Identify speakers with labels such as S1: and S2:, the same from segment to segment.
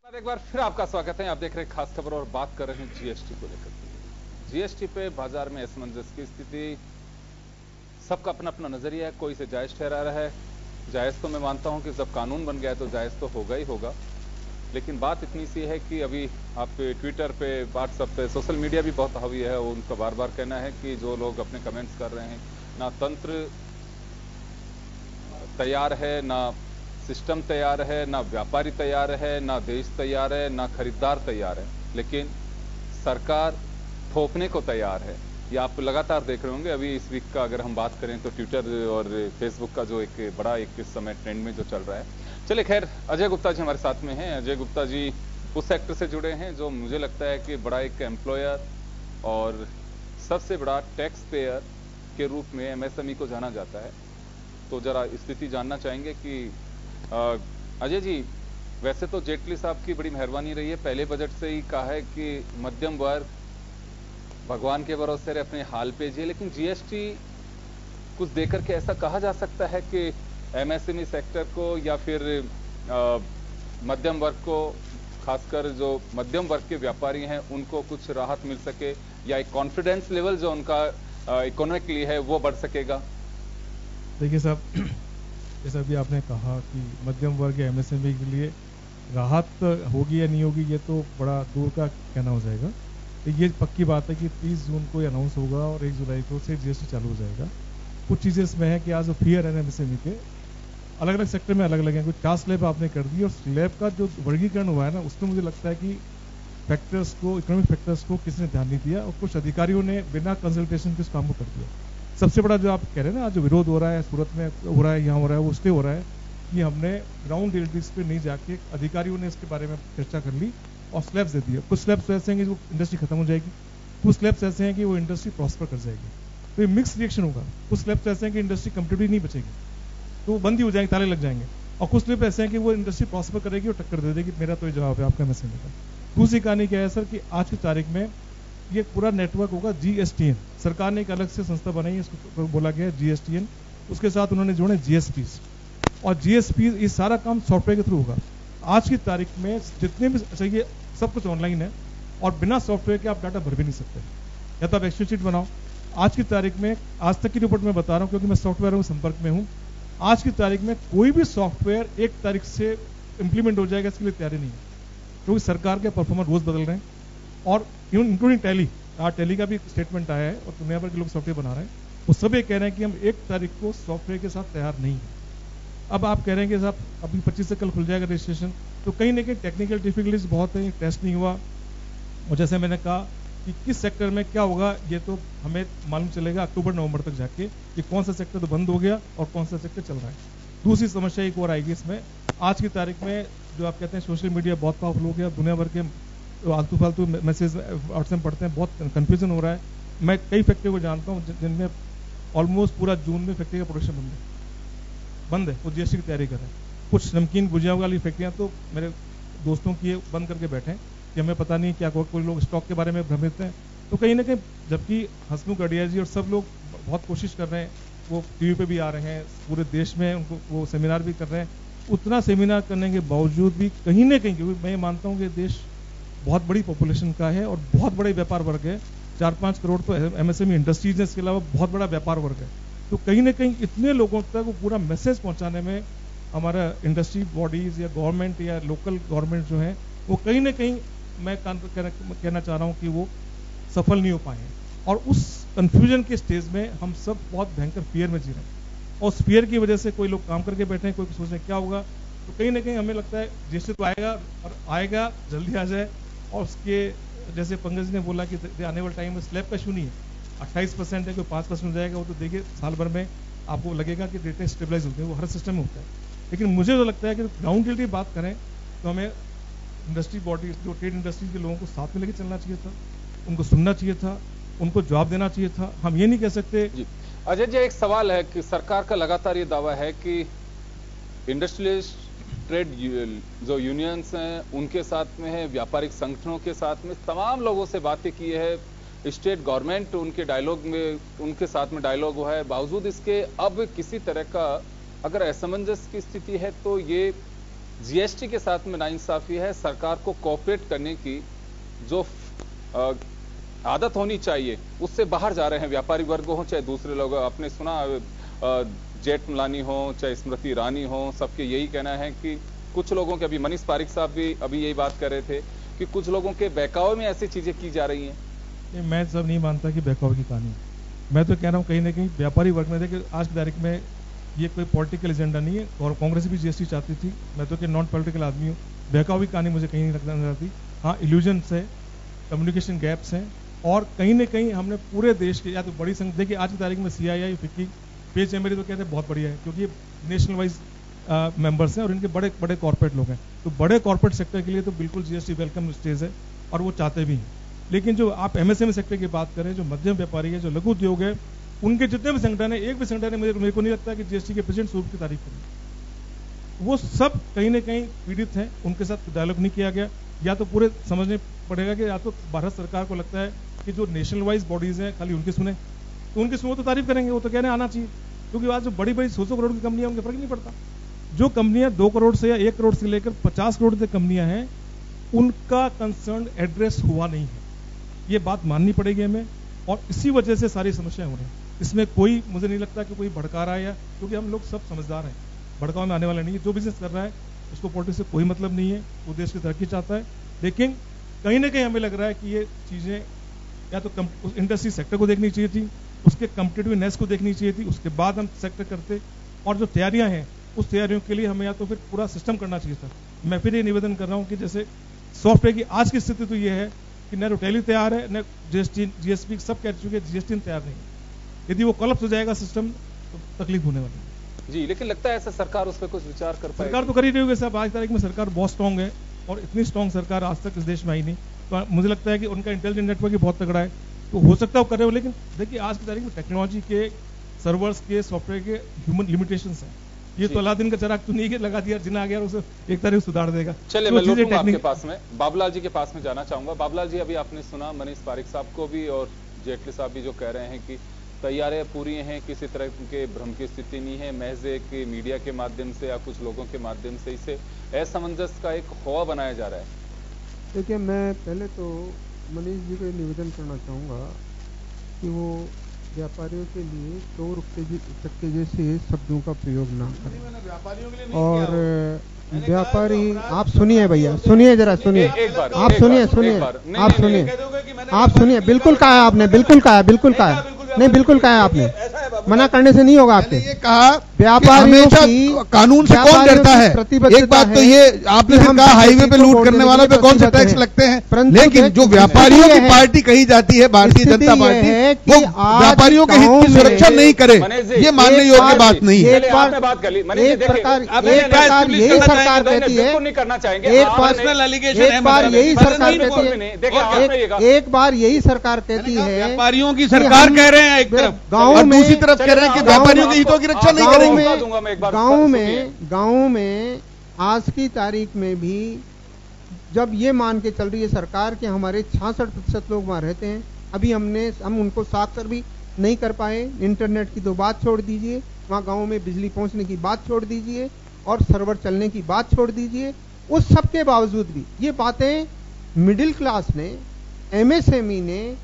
S1: एक बार फिर आपका स्वागत है। आप देख रहे हैं खास खबर और बात कर रहे हैं जीएसटी को लेकर। जीएसटी पे बाजार में असमंजस की स्थिति, सबका अपना अपना नजरिया है। कोई इसे जायज ठहरा रहा है। जायज तो मैं मानता हूं कि जब कानून बन गया है तो जायज तो होगा ही होगा, लेकिन बात इतनी सी है कि अभी आप ट्विटर पे, व्हाट्सएप पे, सोशल मीडिया भी बहुत हावी है। उनका बार बार कहना है कि जो लोग अपने कमेंट्स कर रहे हैं, ना तंत्र तैयार है, ना सिस्टम तैयार है, ना व्यापारी तैयार है, ना देश तैयार है, ना खरीदार तैयार है, लेकिन सरकार ठोकने को तैयार है। ये आप लगातार देख रहे होंगे। अभी इस वीक का अगर हम बात करें तो ट्विटर और फेसबुक का जो एक बड़ा एक इस समय ट्रेंड में जो चल रहा है। चलिए खैर, अजय गुप्ता जी हमारे साथ में हैं। अजय गुप्ता जी उस सेक्टर से जुड़े हैं जो मुझे लगता है कि बड़ा एक एम्प्लॉयर और सबसे बड़ा टैक्स पेयर के रूप में एमएसएमई को जाना जाता है। तो जरा स्थिति जानना चाहेंगे कि अजय जी, वैसे तो जेटली साहब की बड़ी मेहरबानी रही है, पहले बजट से ही कहा है कि मध्यम वर्ग भगवान के भरोसे रहे, अपने हाल पे जिए, लेकिन जीएसटी कुछ देकर के ऐसा कहा जा सकता है कि एमएसएमई सेक्टर को या फिर मध्यम वर्ग को, खासकर जो मध्यम वर्ग के व्यापारी हैं, उनको कुछ राहत मिल सके, या एक कॉन्फिडेंस लेवल जो उनका इकोनॉमिकली है वो बढ़ सकेगा?
S2: देखिए साहब, जैसा भी आपने कहा कि मध्यम वर्ग या एमएसएमई के लिए राहत होगी या नहीं होगी, ये तो बड़ा दूर का कहना हो जाएगा। तो ये पक्की बात है कि 30 जून को अनाउंस होगा और 1 जुलाई को से जीएसटी चालू हो जाएगा। कुछ चीज़ें इसमें है कि आज फियर है एमएसएमई के, अलग अलग सेक्टर में अलग अलग हैं। कुछ 4 स्लैब आपने कर दी, और स्लैब का जो वर्गीकरण हुआ है ना, उसमें मुझे लगता है कि फैक्टर्स को, इकोनॉमिक फैक्टर्स को किसी ने ध्यान नहीं दिया, और कुछ अधिकारियों ने बिना कंसल्टेशन के उस काम को कर दिया। सबसे बड़ा जो आप कह रहे हैं ना, जो विरोध हो रहा है, सूरत में हो रहा है, यहाँ हो रहा है, वो इसलिए हो रहा है कि हमने ग्राउंड रियलिटीज पे नहीं जाके अधिकारियों ने इसके बारे में चर्चा कर ली और स्लैब्स दे दिए। कुछ स्लैब्स ऐसे हैं कि वो इंडस्ट्री खत्म हो जाएगी, कुछ स्लैब्स ऐसे हैं कि वो इंडस्ट्री प्रॉस्पर कर जाएगी। तो ये मिक्स रिएक्शन होगा। कुछ स्लैब्स ऐसे हैं कि इंडस्ट्री कंप्लीटली नहीं बचेगी, तो वो बंद ही हो जाएंगे, ताले लग जाएंगे। और कुछ स्लैब ऐसे हैं कि वो इंडस्ट्री प्रॉस्पर करेगी और टक्कर दे देगी। मेरा तो ये जवाब है आपका मैसेज का। दूसरी कहानी क्या है सर, कि आज की तारीख में ये पूरा नेटवर्क होगा जीएसटीएन। सरकार ने एक अलग से संस्था बनाई है, इसको बोला गया है जीएसटीएन। उसके साथ उन्होंने जोड़े जीएसपीज, और जीएसपीज ये सारा काम सॉफ्टवेयर के थ्रू होगा। आज की तारीख में जितने भी चाहिए सब कुछ ऑनलाइन है, और बिना सॉफ्टवेयर के आप डाटा भर भी नहीं सकते। या तो आप एक्सेल शीट बनाओ। आज की तारीख में, आज तक की रिपोर्ट में बता रहा हूँ क्योंकि मैं सॉफ्टवेयर के संपर्क में हूँ, आज की तारीख में कोई भी सॉफ्टवेयर 1 तारीख से इंप्लीमेंट हो जाएगा इसके लिए तैयारी नहीं है, क्योंकि सरकार के परफॉर्मर रोज बदल रहे हैं। और इंक्लूडिंग टैली, आज टैली का भी स्टेटमेंट आया है और दुनिया भर के लोग सॉफ्टवेयर बना रहे हैं, वो सब ये कह रहे हैं कि हम 1 तारीख को सॉफ्टवेयर के साथ तैयार नहीं है। अब आप कह रहे हैं कि साहब अभी 25 से कल खुल जाएगा रजिस्ट्रेशन, तो कहीं ना कहीं टेक्निकल डिफिकल्टीज बहुत है, टेस्ट नहीं हुआ। और जैसे मैंने कहा कि किस सेक्टर में क्या होगा, ये तो हमें मालूम चलेगा अक्टूबर नवंबर तक जाके कि कौन सा सेक्टर तो बंद हो गया और कौन सा सेक्टर चल रहा है। दूसरी समस्या एक और आएगी इसमें। आज की तारीख में जो आप कहते हैं सोशल मीडिया बहुत पावरफुल हो गया, दुनिया भर के आलतू फालतू मैसेज व्हाट्सएप पढ़ते हैं, बहुत कंफ्यूजन हो रहा है। मैं कई फैक्ट्री को जानता हूँ जिनमें ऑलमोस्ट पूरा जून में फैक्ट्री का प्रोडक्शन बंद है, वो जीएसटी की तैयारी कर रहे हैं। कुछ नमकीन भुजिया वाली फैक्ट्रियाँ तो मेरे दोस्तों की बंद करके बैठे हैं कि हमें पता नहीं क्या, कोई लोग स्टॉक के बारे में भ्रमित हैं। तो कहीं ना कहीं, जबकि हंसमुख अढ़िया जी और सब लोग बहुत कोशिश कर रहे हैं, वो टीवी पे भी आ रहे हैं, पूरे देश में उनको वो सेमिनार भी कर रहे हैं, उतना सेमिनार करने के बावजूद भी कहीं ना कहीं, क्योंकि मैं मानता हूँ कि देश बहुत बड़ी पॉपुलेशन का है और बहुत बड़े व्यापार वर्ग है, 4-5 करोड़ तो एमएसएमई इंडस्ट्रीज है, इसके अलावा बहुत बड़ा व्यापार वर्ग है। तो कहीं ना कहीं इतने लोगों तक वो पूरा मैसेज पहुंचाने में हमारा इंडस्ट्री बॉडीज या गवर्नमेंट या लोकल गवर्नमेंट जो है, वो कहीं ना कहीं, मैं कहना चाह रहा हूँ कि वो सफल नहीं हो पाए हैं। और उस कंफ्यूजन के स्टेज में हम सब बहुत भयंकर फियर में जी रहे हैं, और उस फियर की वजह से कोई लोग काम करके बैठे हैं, कोई सोच रहे हैं क्या होगा। तो कहीं ना कहीं हमें लगता है जीएसटी तो आएगा, और आएगा जल्दी आ जाए। और उसके जैसे पंकज जी ने बोला कि आने वाले टाइम में स्लैब का इशू नहीं है, 28% है, कोई 5% हो जाएगा, वो तो देखिए साल भर में आपको लगेगा कि डेटा स्टेबलाइज होते हैं, वो हर सिस्टम में होता है। लेकिन मुझे तो लगता है कि ग्राउंड रियलिटी बात करें तो हमें इंडस्ट्री बॉडी, जो ट्रेड इंडस्ट्री के लोगों को साथ में लेके चलना चाहिए था, उनको सुनना चाहिए था, उनको जवाब देना चाहिए था। हम ये नहीं कह सकते।
S1: अजय जी, एक सवाल है कि सरकार का लगातार ये दावा है कि इंडस्ट्रियलिस्ट ट्रेड जो यूनियंस हैं उनके साथ में है, व्यापारिक संगठनों के साथ में, तमाम लोगों से बातें की है, स्टेट गवर्नमेंट उनके डायलॉग में, उनके साथ में डायलॉग हुआ है। बावजूद इसके अब किसी तरह का अगर असमंजस की स्थिति है तो ये जीएसटी के साथ में नाइंसाफी है। सरकार को कोऑपरेट करने की जो आदत होनी चाहिए उससे बाहर जा रहे हैं व्यापारी वर्ग हो चाहे दूसरे लोग। आपने सुना जेठमलानी हो चाहे स्मृति ईरानी हो, सबके यही कहना है कि कुछ लोगों के, अभी मनीष पारिक साहब भी अभी यही बात कर रहे थे कि कुछ लोगों के बहकावे में ऐसी चीजें की जा रही हैं।
S2: मैं सब नहीं मानता कि बहकावे की कहानी है। मैं तो कह रहा हूँ कहीं ना कहीं व्यापारी वर्ग में देखिए आज की तारीख में ये कोई पॉलिटिकल एजेंडा नहीं है और कांग्रेस भी जीएसटी चाहती थी। मैं तो कि नॉन पॉलिटिकल आदमी हूँ, बहकावे की कहानी मुझे कहीं नहीं नजर आती। हाँ, इल्यूजन्स है, कम्युनिकेशन गैप्स हैं और कहीं ना कहीं हमने पूरे देश के या तो बड़ी संख्या, देखिए आज की तारीख में CII फिक्की पे चैम्बर तो कहते हैं बहुत बढ़िया है क्योंकि ये नेशनल वाइज मेंबर्स हैं और इनके बड़े बड़े कॉर्पोरेट लोग हैं। तो बड़े कॉर्पोरेट सेक्टर के लिए तो बिल्कुल जीएसटी वेलकम स्टेज है और वो चाहते भी हैं। लेकिन जो आप MSME सेक्टर की बात करें, जो मध्यम व्यापारी है, जो लघु उद्योग है, उनके जितने भी संगठन है, एक भी संगठन ने मेरे को नहीं लगता कि जीएसटी के प्रेजेंट स्वरूप की तारीफ करें। वो सब कहीं ना कहीं पीड़ित हैं, उनके साथ डायलॉग नहीं किया गया। या तो पूरे समझने पड़ेगा कि या तो भारत सरकार को लगता है कि जो नेशनल वाइज बॉडीज हैं खाली उनकी सुने, तो उनकी सुनो तो तारीफ करेंगे, वो तो कहने आना चाहिए। क्योंकि आज जो बड़ी बड़ी 100 करोड़ की कंपनियां, उनके फर्क नहीं पड़ता। जो कंपनियां 2 करोड़ से या 1 करोड़ से लेकर 50 करोड़ तक कंपनियां हैं, उनका कंसर्न एड्रेस हुआ नहीं है। ये बात माननी पड़ेगी हमें और इसी वजह से सारी समस्याएं हो रही हैं। इसमें कोई, मुझे नहीं लगता कि कोई भड़का रहा है या, क्योंकि हम लोग सब समझदार हैं, भड़काव में आने वाला नहीं है। जो बिजनेस कर रहा है उसको पॉलिटिक्स से कोई मतलब नहीं है, वो देश की तरक्की चाहता है। लेकिन कहीं ना कहीं हमें लग रहा है कि ये चीजें या तो इंडस्ट्री सेक्टर को देखनी चाहिए थी, उसके कम्पिटिटिवनेस को देखनी चाहिए थी, उसके बाद हम सेक्टर करते। और जो तैयारियां हैं उस तैयारियों के लिए हमें या तो फिर पूरा सिस्टम करना चाहिए था। मैं फिर ये निवेदन कर रहा हूँ कि जैसे सॉफ्टवेयर की आज की स्थिति तो ये है कि न रोटेली तैयार है, न GST सब कह चुके हैं, GST तैयार नहीं है। यदि वो कोलैप्स हो जाएगा सिस्टम तो तकलीफ होने वाली है।
S1: जी, लेकिन लगता है ऐसा सरकार उस पर कुछ विचार कर पाएगी।
S2: सरकार तो कर ही रही होगी साहब। आज तारीख में सरकार बहुत स्ट्रांग है और इतनी स्ट्रांग सरकार आज तक इस देश में आई नहीं। तो मुझे लगता है कि उनका इंटेलिजेंस नेटवर्क भी बहुत तगड़ा है, तो हो सकता है वो कर रहे हो। लेकिन देखिए आज की तारीख में टेक्नोलॉजी के, सर्वर्स के, सॉफ्टवेयर के ह्यूमन लिमिटेशंस हैं। ये तो अलादीन का चिराग तो नहीं है लगा दिया, जिना आ गया उसे एक तारीख सुधार देगा।
S1: चलिए मैं लौटूंगा आपके पास में, बाबूलाल जी के पास में जाना चाहूंगा। बाबूलाल जी, अभी आपने सुना मनीष पारिक साहब को भी और जेटली साहब भी जो कह रहे हैं कि तैयारियां पूरी हैं, किसी तरह के भ्रम की स्थिति नहीं है, महज एक मीडिया के माध्यम से या कुछ लोगों के माध्यम से इसे असमंजस का एक हवा बनाया जा रहा है।
S3: देखिए, मैं पहले तो मनीष जी को निवेदन करना चाहूँगा कि वो व्यापारियों के लिए चोर चक्के जैसे शब्दों का प्रयोग ना करें। और व्यापारी, आप सुनिए भैया, सुनिए जरा, सुनिए, आप सुनिए, सुनिए, आप सुनिए, आप सुनिए। बिल्कुल कहा आपने, बिल्कुल कहा, बिल्कुल कहा, नहीं बिल्कुल कहा आपने, मना करने से नहीं होगा आपके।
S4: ये कहा
S3: व्यापारियों
S4: की कानून से कौन डरता है। एक बात तो ये आपने कहा हाईवे पे लूट करने वालों पे कौन से टैक्स लगते हैं, लेकिन जो व्यापारियों की पार्टी कही जाती है भारतीय जनता पार्टी, वो व्यापारियों के हित की सुरक्षा नहीं करे, ये मानने योग्य बात नहीं है।
S3: एक प्रकार यही सरकार कहती है, एक बार यही सरकार कहती है, एक बार यही सरकार कहती है,
S4: व्यापारियों की सरकार कह रहे हैं एक तरफ,
S3: गाँव में
S4: दूसरी तरफ कह रहे हैं कि व्यापारियों के हितों की रक्षा नहीं करेंगे।
S3: गाँव में आज की तारीख में भी जब ये मान के चल रही है सरकार कि हमारे 66% लोग वहां रहते हैं, अभी हम उनको साक्षर भी नहीं कर पाए। इंटरनेट की तो बात छोड़ दीजिए, वहां गाँव में बिजली पहुंचने की बात छोड़ दीजिए और सर्वर चलने की बात छोड़ दीजिए। उस सब के बावजूद भी ये बातें मिडिल क्लास ने, MSME ने,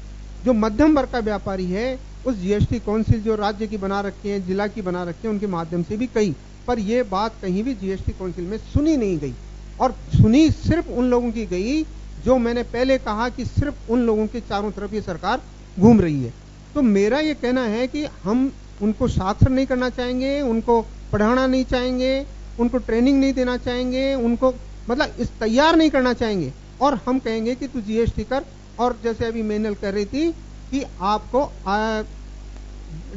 S3: जो मध्यम वर्ग का व्यापारी है, उस GST काउंसिल जो राज्य की बना रखी है, जिला की बना रखी है, उनके माध्यम से भी कही, पर यह बात कहीं भी GST काउंसिल में सुनी नहीं गई। और सुनी सिर्फ उन लोगों की गई जो मैंने पहले कहा कि सिर्फ उन लोगों के चारों तरफ ये सरकार घूम रही है। तो मेरा ये कहना है कि हम उनको साक्षर नहीं करना चाहेंगे, उनको पढ़ाना नहीं चाहेंगे, उनको ट्रेनिंग नहीं देना चाहेंगे, उनको मतलब इस तैयार नहीं करना चाहेंगे। और हम कहेंगे कि तू GST कर, और जैसे अभी मेनल कह रही थी कि आपको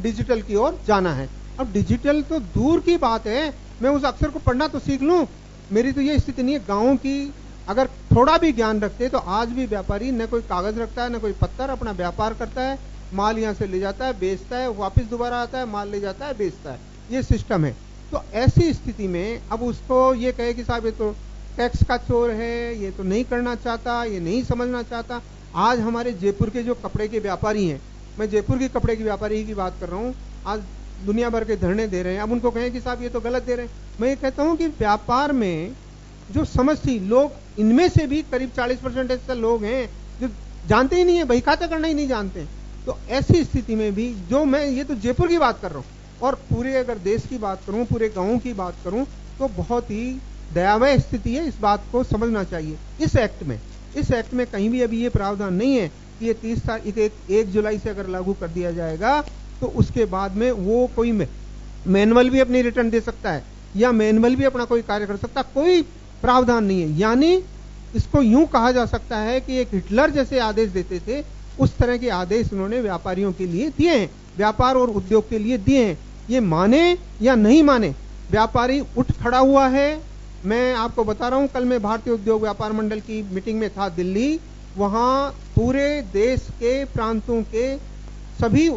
S3: डिजिटल की ओर जाना है। अब डिजिटल तो दूर की बात है, मैं उस अक्षर को पढ़ना तो सीख लूं। मेरी तो ये स्थिति नहीं है। गाँव की अगर थोड़ा भी ज्ञान रखते तो आज भी व्यापारी न कोई कागज रखता है, न कोई पत्थर, अपना व्यापार करता है, माल यहाँ से ले जाता है, बेचता है, वापस दोबारा आता है, माल ले जाता है, बेचता है, ये सिस्टम है। तो ऐसी स्थिति में अब उसको ये कहे कि साहब ये तो टैक्स का चोर है, ये तो नहीं करना चाहता, ये नहीं समझना चाहता। आज हमारे जयपुर के जो कपड़े के व्यापारी हैं, मैं जयपुर के कपड़े के व्यापारी की बात कर रहा हूँ, आज दुनिया भर के धरने दे रहे हैं। अब उनको कहें कि साहब ये तो गलत दे रहे हैं। मैं ये कहता हूँ कि व्यापार में जो समझ थी, लोग इनमें से भी करीब 40% ऐसे लोग हैं जो जानते ही नहीं है, बही खाता करना ही नहीं जानते। तो ऐसी स्थिति में भी जो मैं ये तो जयपुर की बात कर रहा हूं, और पूरे अगर देश की बात करूं, पूरे गांवों की बात करूं, तो बहुत ही दयावह स्थिति है। इस बात को समझना चाहिए। इस एक्ट में कहीं भी अभी ये प्रावधान नहीं है कि ये 30 तारीख 1 जुलाई से अगर लागू कर दिया जाएगा तो उसके बाद में वो कोई मैनुअल भी अपनी रिटर्न दे सकता है या मैनुअल भी अपना कोई कार्य कर सकता है, कोई प्रावधान नहीं है। यानी इसको यूं कहा जा सकता है कि एक हिटलर जैसे आदेश देते थे, उस तरह के आदेश उन्होंने व्यापारियों के लिए दिए हैं, व्यापार और उद्योग के लिए दिए हैं। ये माने या नहीं माने, व्यापारी उठ खड़ा हुआ है। मैं आपको बता रहा हूं, कल मैं भारतीय उद्योग व्यापार मंडल की मीटिंग में था दिल्ली, वहां पूरे देश के प्रांतों के सभी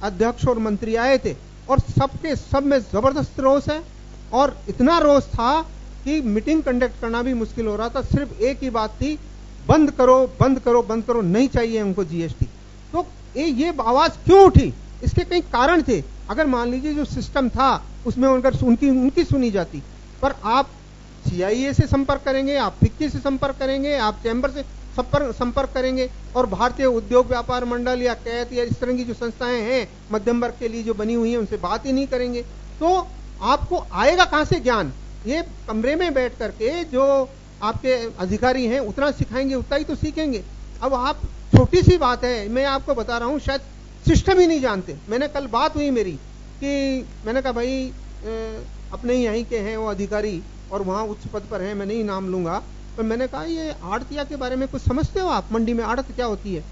S3: अध्यक्ष और मंत्री आए थे और सबके सब में जबरदस्त रोष है। और इतना रोष था कि मीटिंग कंडक्ट करना भी मुश्किल हो रहा था। सिर्फ एक ही बात थी, बंद करो बंद करो बंद करो, नहीं चाहिए हमको जीएसटी। तो ये आवाज क्यों उठी? इसके कई कारण थे। अगर मान लीजिए जो सिस्टम था उसमें अगर उनकी सुनी जाती, पर आप सीआईए से संपर्क करेंगे, आप फिक्की से संपर्क करेंगे, आप चैंबर से संपर्क करेंगे, और भारतीय उद्योग व्यापार मंडल या कैट या इस तरह की जो संस्थाएं हैं मध्यम वर्ग के लिए जो बनी हुई हैं उनसे बात ही नहीं करेंगे, तो आपको आएगा कहां से ज्ञान? ये कमरे में बैठ करके जो आपके अधिकारी हैं उतना सिखाएंगे, उतना ही तो सीखेंगे। अब आप, छोटी सी बात है, मैं आपको बता रहा हूं, शायद सिस्टम ही नहीं जानते। मैंने कल बात हुई मेरी कि मैंने कहा भाई अपने ही यहीं के हैं वो अधिकारी और वहां उच्च पद पर हैं, मैं नहीं नाम लूंगा, पर मैंने कहा ये आड़तिया के बारे में कुछ समझते हो आप? मंडी में आड़त क्या होती है?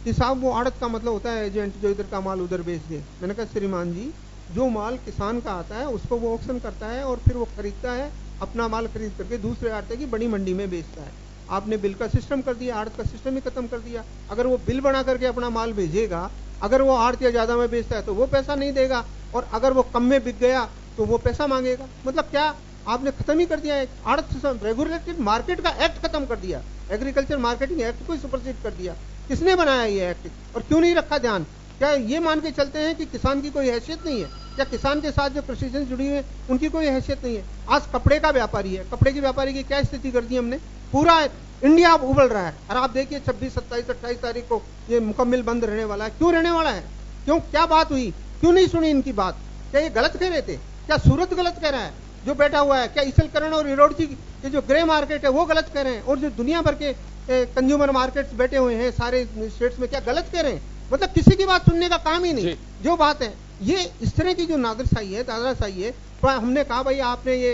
S3: कि साहब वो आड़त का मतलब होता है एजेंट जो इधर का माल उधर बेच दे। मैंने कहा श्रीमान जी, जो माल किसान का आता है उसको वो ऑक्शन करता है और फिर वो खरीदता है, अपना माल खरीद करके दूसरे आड़ते की बड़ी मंडी में बेचता है। आपने बिल का सिस्टम कर दिया, आड़त का सिस्टम ही खत्म कर दिया। अगर वो बिल बना करके अपना माल भेजेगा, अगर वो आड़तिया ज्यादा में बेचता है तो वो पैसा नहीं देगा, और अगर वो कम में बिक गया तो वो पैसा मांगेगा। मतलब क्या आपने खत्म ही कर दिया है। आड़त रेगुलेटेड मार्केट का एक्ट खत्म कर दिया, एग्रीकल्चर मार्केटिंग एक्ट को ही सुपरसीड कर दिया। किसने बनाया ये एक्ट और क्यों नहीं रखा ध्यान? क्या ये मान के चलते हैं कि किसान की कोई हैसियत नहीं है? क्या किसान के साथ जो कृषि से जुड़ी हुई है उनकी कोई हैसियत नहीं है? आज कपड़े का व्यापारी है, कपड़े के व्यापारी की क्या स्थिति कर दी हमने? पूरा इंडिया अब उबल रहा है। और आप देखिए 26, 27, 28 तारीख को ये मुकम्मल बंद रहने वाला है। क्यों रहने वाला है? क्यों? क्या बात हुई? क्यों नहीं सुनी इनकी बात? क्या ये गलत कह रहे थे? क्या सूरत गलत कह रहा है जो बैठा हुआ है? क्या ईसलकरण और इरोड़ची के जो ग्रे मार्केट है वो गलत कह रहे हैं? और जो दुनिया भर के कंज्यूमर मार्केट्स बैठे हुए हैं सारे स्टेट्स में, क्या गलत कह रहे हैं? मतलब किसी की बात सुनने का काम ही नहीं। जो बात है ये इस तरह की जो नादरशाही है, दादाशाही है। तो हमने कहा भाई आपने ये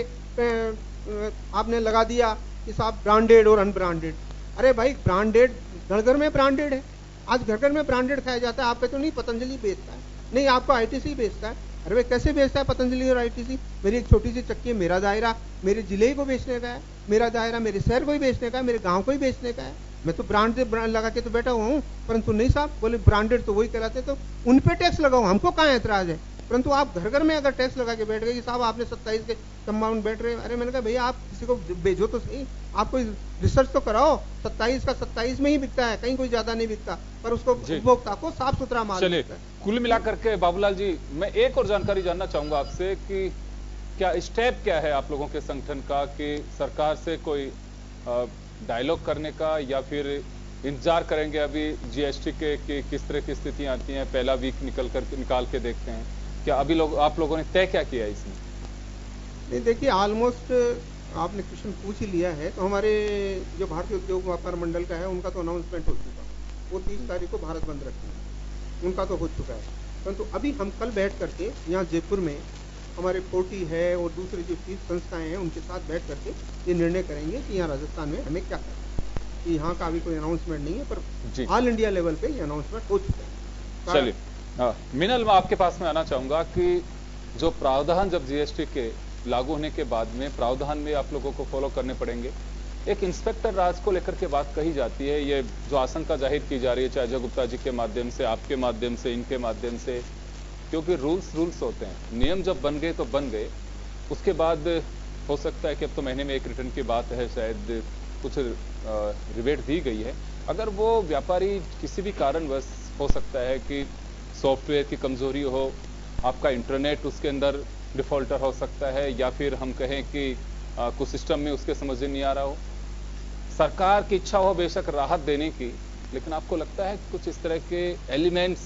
S3: आपने लगा दिया कि साहब ब्रांडेड और अनब्रांडेड। अरे भाई ब्रांडेड घर घर में ब्रांडेड है, आज घर घर में ब्रांडेड खाया जाता है। आप कहते हो नहीं पतंजलि बेचता है, नहीं आपको आईटीसी बेचता है। अरे भाई कैसे बेचता है पतंजलि और आईटीसी? मेरी एक छोटी सी चक्की है, मेरा दायरा मेरे जिले ही को बेचने का है, मेरा दायरा मेरे शहर को ही बेचने का है, मेरे गांव को ही बेचने का है। मैं तो ब्रांड लगा के तो बैठा हुआ हूँ, परंतु नहीं साहब बोले ब्रांडेड तो वही कहलाते, तो उन पे टैक्स लगाओ, हमको कहाँ ऐतराज है। परंतु आप घर घर में अगर टैक्स लगा के बैठ गए कि साहब आपने 27 के अमाउंट बैठ रहे हैं। अरे मैंने कहा भैया आप किसी को भेजो तो सही, आप कोई रिसर्च तो कराओ। 27 का 27 में ही बिकता है, कहीं कोई ज्यादा नहीं बिकता, पर उसको उपभोक्ता को साफ सुथरा माल मिलता है।
S1: कुल मिलाकर के बाबूलाल जी, मैं एक और जानकारी जानना चाहूंगा आपसे कि क्या स्टेप क्या है आप लोगों के संगठन का कि सरकार से कोई डायलॉग करने का, या फिर इंतजार करेंगे अभी जीएसटी के कि किस तरह की स्थितियां आती हैं, पहला वीक निकाल के देखते हैं? क्या अभी आप लोगों ने तय क्या किया है इसमें?
S3: नहीं देखिए, ऑलमोस्ट आपने क्वेश्चन पूछ ही लिया है। तो हमारे जो भारतीय उद्योग व्यापार मंडल का है उनका तो अनाउंसमेंट हो चुका, वो 30 तारीख को भारत बंद रखेंगे, उनका तो हो चुका है। परंतु अभी हम कल बैठ करके यहाँ जयपुर में हमारे पोर्टी है और दूसरे जो चीज संस्थाएं हैं उनके साथ बैठ करके ये निर्णय करेंगे कि यहाँ राजस्थान में हमें क्या करना है। यहाँ का अभी कोई अनाउंसमेंट नहीं है, पर ऑल इंडिया लेवल पे ये अनाउंसमेंट हो चुका है।
S1: चलिए मिनल, मैं आपके पास में आना चाहूंगा कि जो प्रावधान जब जीएसटी के लागू होने के बाद में प्रावधान में आप लोगों को फॉलो करने पड़ेंगे। एक इंस्पेक्टर राज को लेकर के बात कही जाती है, ये जो आशंका जाहिर की जा रही है चाहे अजय गुप्ता जी के माध्यम से, आपके माध्यम से, इनके माध्यम से, क्योंकि रूल्स होते हैं, नियम जब बन गए तो बन गए। उसके बाद हो सकता है कि अब तो महीने में एक रिटर्न की बात है, शायद कुछ रिबेट दी गई है। अगर वो व्यापारी किसी भी कारणवश, हो सकता है कि सॉफ्टवेयर की कमजोरी हो, आपका इंटरनेट उसके अंदर डिफॉल्टर हो सकता है, या फिर हम कहें कि कुछ सिस्टम में उसके समझ में नहीं आ रहा हो। सरकार की इच्छा हो बेशक राहत देने की, लेकिन आपको लगता है कुछ इस तरह के एलिमेंट्स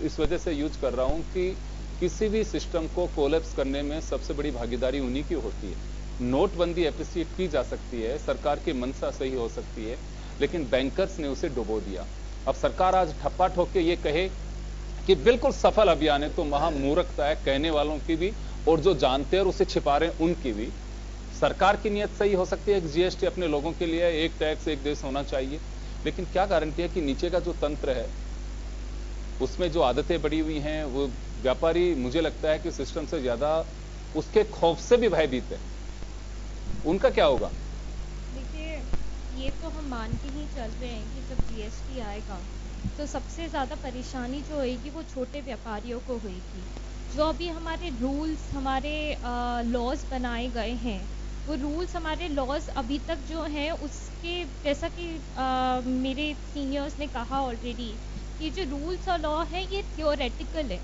S1: इस वजह से यूज कर रहा हूं कि किसी भी सिस्टम को कोलैप्स करने में सबसे बड़ी भागीदारी उन्हीं की होती है। नोटबंदी एप्रिशिएट की जा सकती है, सरकार की मंशा सही हो सकती है, लेकिन बैंकर्स ने उसे डुबो दिया। अब सरकार आज ठप्पा ठोक के ये कहे कि बिल्कुल सफल अभियान है, तो महामूर्खता है कहने वालों की भी, और जो जानते हैं और उसे छिपा रहे हैं उनकी भी। सरकार की नीयत सही हो सकती है, जीएसटी अपने लोगों के लिए एक टैक्स एक देश होना चाहिए, लेकिन क्या गारंटी है कि नीचे का जो तंत्र है उसमें जो आदतें बढ़ी हुई हैं, वो व्यापारी मुझे लगता है कि सिस्टम से ज्यादा उसके खौफ से भी भयभीत है। उनका क्या होगा?
S5: देखिए, ये तो हम मान के ही चल रहे हैं कि जब जीएसटी आएगा तो सबसे ज़्यादा परेशानी जो होगी वो छोटे व्यापारियों को होगी। जो अभी हमारे रूल्स, हमारे लॉज बनाए गए हैं, वो रूल्स, हमारे लॉज अभी तक जो हैं उसके, जैसा कि मेरे सीनियर्स ने कहा ऑलरेडी, कि जो रूल्स और लॉ है ये थियोरेटिकल है।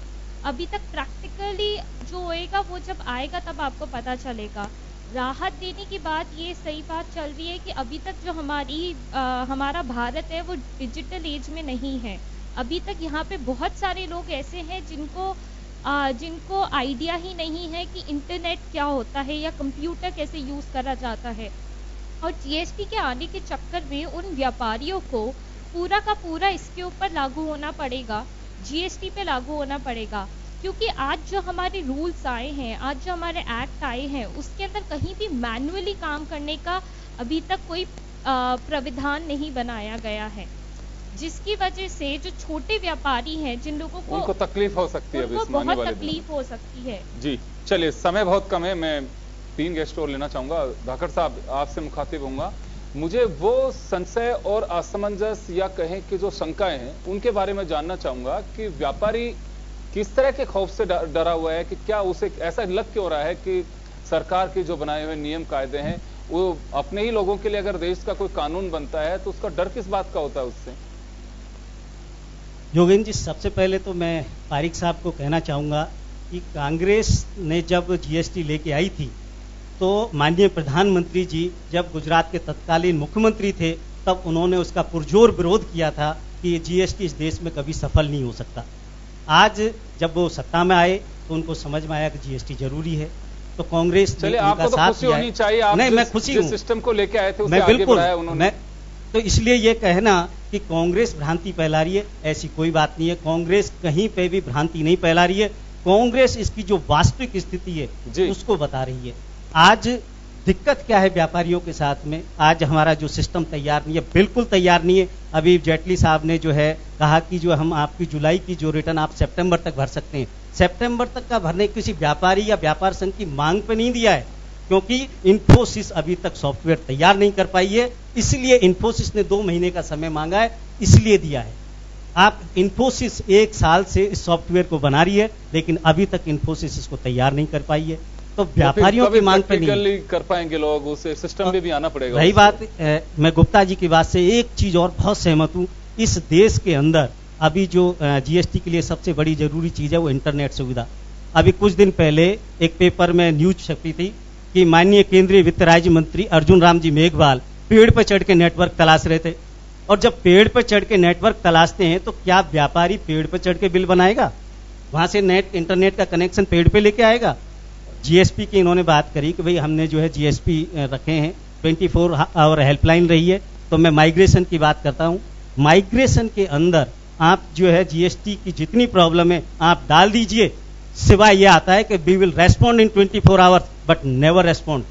S5: अभी तक प्रैक्टिकली जो होएगा वो जब आएगा तब आपको पता चलेगा। राहत देने की बात, ये सही बात चल रही है कि अभी तक जो हमारा भारत है वो डिजिटल एज में नहीं है। अभी तक यहाँ पे बहुत सारे लोग ऐसे हैं जिनको आइडिया ही नहीं है कि इंटरनेट क्या होता है या कंप्यूटर कैसे यूज़ करा जाता है। और जीएसटी के आने के चक्कर में उन व्यापारियों को पूरा का पूरा इसके ऊपर लागू होना पड़ेगा, जीएसटी पे लागू होना पड़ेगा। क्योंकि आज जो हमारे रूल्स आए हैं, आज जो हमारे एक्ट आए हैं, उसके अंदर कहीं भी मैनुअली काम करने का अभी तक कोई प्राविधान नहीं बनाया गया है, जिसकी वजह से जो छोटे व्यापारी हैं, जिन लोगों को
S1: उनको तकलीफ हो सकती है,
S5: उनको बहुत तकलीफ हो सकती है।
S1: जी चलिए, समय बहुत कम है, मैं 3 गेस्ट और लेना चाहूंगा। धाकड़ साहब, आपसे मुखातिब होऊंगा। मुझे वो संशय और असमंजस या कहें कि जो शंकाएं हैं उनके बारे में जानना चाहूंगा कि व्यापारी किस तरह के खौफ से डरा हुआ है, कि क्या उसे ऐसा लग क्यों रहा है कि सरकार के जो बनाए हुए नियम कायदे हैं वो अपने ही लोगों के लिए अगर देश का कोई कानून बनता है तो उसका डर किस बात का होता है उससे?
S6: योगेंद्र जी, सबसे पहले तो मैं पारिक साहब को कहना चाहूंगा कि कांग्रेस ने जब जीएसटी लेके आई थी तो माननीय प्रधानमंत्री जी जब गुजरात के तत्कालीन मुख्यमंत्री थे तब उन्होंने उसका पुरजोर विरोध किया था कि ये जीएसटी इस देश में कभी सफल नहीं हो सकता। आज जब वो सत्ता में आए तो उनको समझ में आया कि जीएसटी जरूरी है, तो कांग्रेस ने उनका साथ दिया। होनी चाहिए। आप नहीं, मैं खुशी हूं, सिस्टम को लेके आए थे उसे आगे बढ़ाया उन्होंने। मैं तो इसलिए ये कहना कि कांग्रेस भ्रांति फैला रही है, ऐसी कोई बात नहीं है। कांग्रेस कहीं पे भी भ्रांति नहीं फैला रही है। कांग्रेस इसकी जो वास्तविक स्थिति है उसको बता रही है। आज दिक्कत क्या है व्यापारियों के साथ में? आज हमारा जो सिस्टम तैयार नहीं है, बिल्कुल तैयार नहीं है। अभी जेटली साहब ने जो है कहा कि जो हम आपकी जुलाई की जो रिटर्न आप सितंबर तक भर सकते हैं, सितंबर तक का भरने किसी व्यापारी या व्यापार संघ की मांग पे नहीं दिया है, क्योंकि इन्फोसिस अभी तक सॉफ्टवेयर तैयार नहीं कर पाई है। इसलिए इन्फोसिस ने 2 महीने का समय मांगा है, इसलिए दिया है। आप इन्फोसिस 1 साल से इस सॉफ्टवेयर को बना रही है, लेकिन अभी तक इन्फोसिस इसको तैयार नहीं कर पाई है। तो व्यापारियों की मांग पे नहीं कर पाएंगे लोग, उसे सिस्टम में भी आना पड़ेगा। रही बात, मैं गुप्ता जी की बात से एक चीज और बहुत सहमत हूं। इस देश के अंदर अभी जो जीएसटी के लिए सबसे बड़ी जरूरी चीज है वो इंटरनेट सुविधा। अभी कुछ दिन पहले एक पेपर में न्यूज छपी थी कि माननीय केंद्रीय वित्त राज्य मंत्री अर्जुन राम जी मेघवाल पेड़ पर चढ़ के नेटवर्क तलाश रहे थे। और जब पेड़ पर चढ़ के नेटवर्क तलाशते हैं तो क्या व्यापारी पेड़ पर चढ़ के बिल बनाएगा? वहां से इंटरनेट का कनेक्शन पेड़ पे लेके आएगा? जीएसपी की इन्होंने बात करी कि भाई हमने जो है जीएसपी रखे हैं, 24 आवर हेल्पलाइन रही है। तो मैं माइग्रेशन की बात करता हूं। माइग्रेशन के अंदर आप जो है जीएसटी की जितनी प्रॉब्लम है आप डाल दीजिए, सिवाय ये आता है कि we will respond in 24 hours but never respond.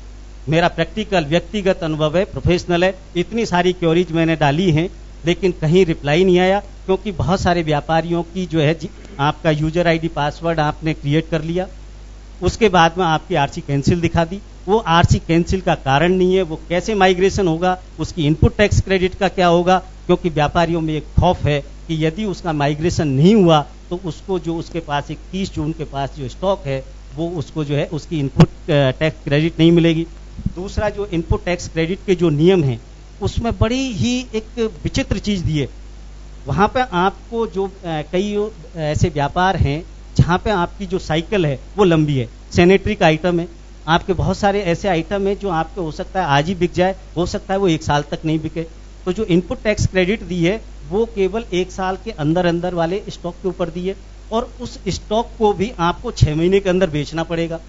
S6: मेरा प्रैक्टिकल व्यक्तिगत अनुभव है, प्रोफेशनल है। इतनी सारी क्वेरीज मैंने डाली हैं लेकिन कहीं रिप्लाई नहीं आया, क्योंकि बहुत सारे व्यापारियों की जो है आपका यूजर आईडी पासवर्ड आपने क्रिएट कर लिया, उसके बाद में आपकी आरसी कैंसिल दिखा दी। वो आरसी कैंसिल का कारण नहीं है, वो कैसे माइग्रेशन होगा, उसकी इनपुट टैक्स क्रेडिट का क्या होगा, क्योंकि व्यापारियों में एक खौफ है कि यदि उसका माइग्रेशन नहीं हुआ तो उसको जो उसके पास 31 जून के पास जो स्टॉक है वो उसको जो है उसकी इनपुट टैक्स क्रेडिट नहीं मिलेगी। दूसरा, जो इनपुट टैक्स क्रेडिट के जो नियम हैं उसमें बड़ी ही एक विचित्र चीज दी है। वहां पे आपको जो कई ऐसे व्यापार हैं जहां पे आपकी जो साइकिल है वो लंबी है, सैनिटरी का आइटम है, आपके बहुत सारे ऐसे आइटम हैं जो आपके हो सकता है आज ही बिक जाए, हो सकता है वो 1 साल तक नहीं बिके। तो जो इनपुट टैक्स क्रेडिट दी है वो केवल 1 साल के अंदर अंदर वाले स्टॉक के ऊपर दी है, और उस स्टॉक को भी आपको 6 महीने के अंदर बेचना पड़ेगा।